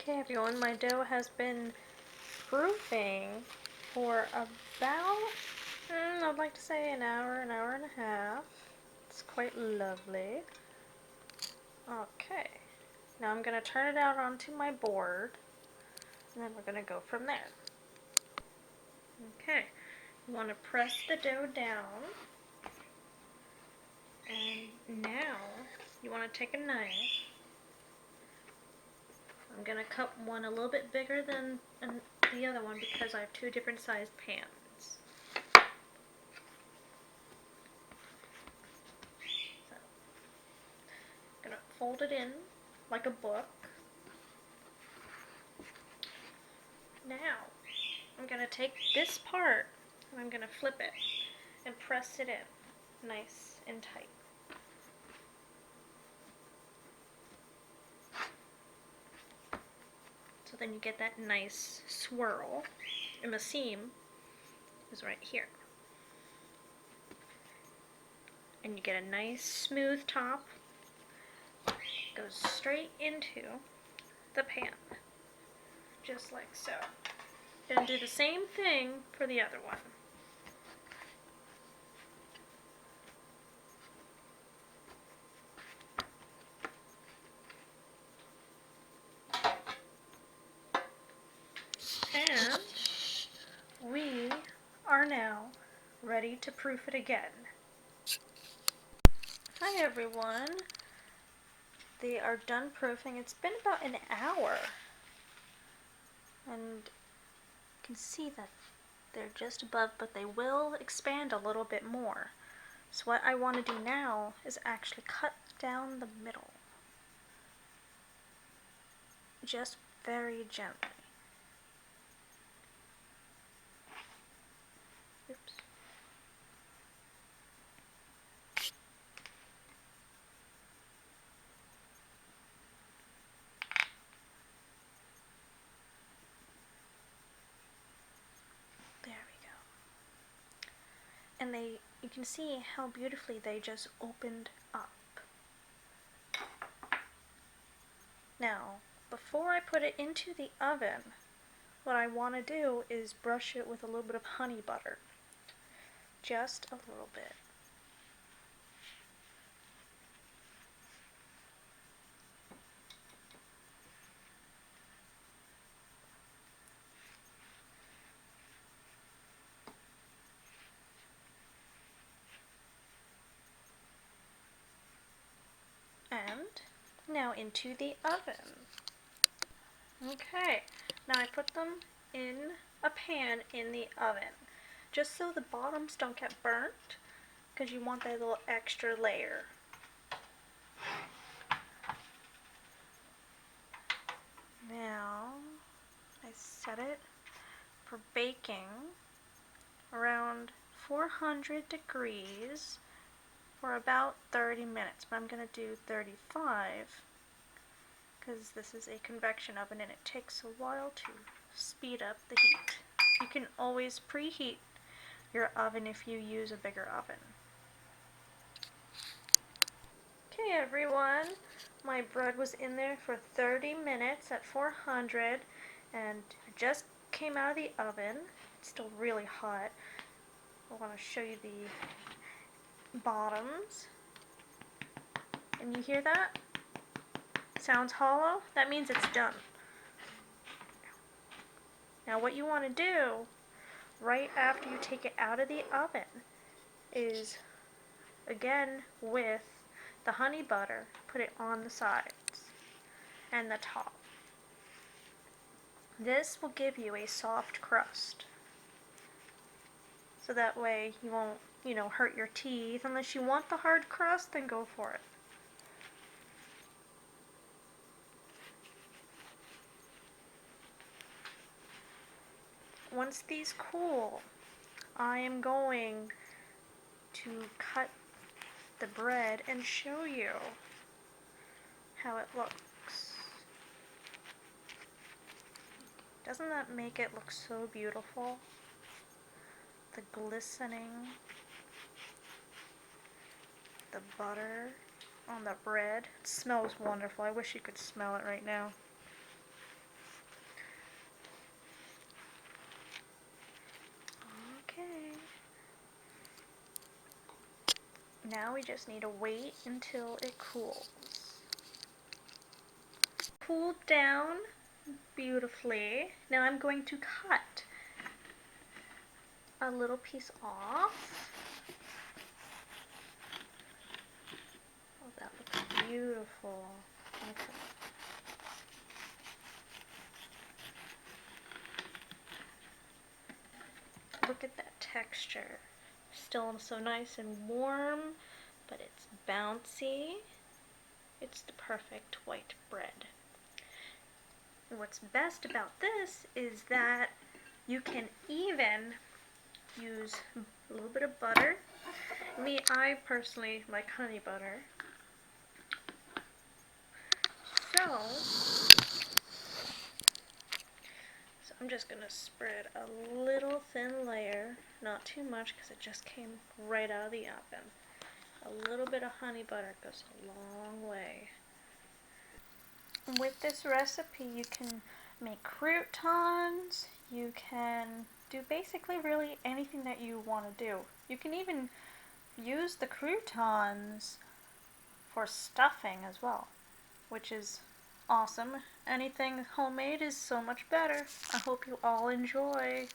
Okay everyone, my dough has been proofing for about, I'd like to say an hour and a half. It's quite lovely. Okay, now I'm going to turn it out onto my board, and then we're going to go from there. Okay, you want to press the dough down, and now you want to take a knife. I'm going to cut one a little bit bigger than the other one because I have two different sized pans. So, I'm going to fold it in like a book. Now, I'm going to take this part and I'm going to flip it and press it in nice and tight. So then you get that nice swirl, and the seam is right here. And you get a nice smooth top. Goes straight into the pan, just like so. And do the same thing for the other one. And we are now ready to proof it again. Hi everyone. They are done proofing. It's been about an hour. And you can see that they're just above, but they will expand a little bit more. So what I want to do now is actually cut down the middle. Just very gently. Oops. There we go. And you can see how beautifully they just opened up. Now, before I put it into the oven, what I want to do is brush it with a little bit of honey butter. Just a little bit. And now into the oven. Okay, now I put them in a pan in the oven, just so the bottoms don't get burnt, because you want that little extra layer. Now, I set it for baking around 400 degrees for about 30 minutes, but I'm going to do 35 because this is a convection oven and it takes a while to speed up the heat. You can always preheat your oven if you use a bigger oven. Okay everyone, my bread was in there for 30 minutes at 400 and it just came out of the oven. It's still really hot. I want to show you the bottoms. And you hear that? Sounds hollow? That means it's done. Now what you want to do right after you take it out of the oven is, again with the honey butter, put it on the sides and the top. This will give you a soft crust. So that way you won't, hurt your teeth. Unless you want the hard crust, then go for it. Once these cool, I am going to cut the bread and show you how it looks. Doesn't that make it look so beautiful? The glistening, the butter on the bread. It smells wonderful. I wish you could smell it right now. Now we just need to wait until it cools. Cooled down beautifully. Now I'm going to cut a little piece off. Oh, that looks beautiful. Okay. Look at that texture. Still so nice and warm, but it's bouncy. It's the perfect white bread. And what's best about this is that you can even use a little bit of butter. I personally like honey butter. So I'm just going to spread a little thin layer, not too much because it just came right out of the oven. A little bit of honey butter goes a long way. With this recipe you can make croutons, you can do basically really anything that you want to do. You can even use the croutons for stuffing as well, which is awesome. Anything homemade is so much better. I hope you all enjoy.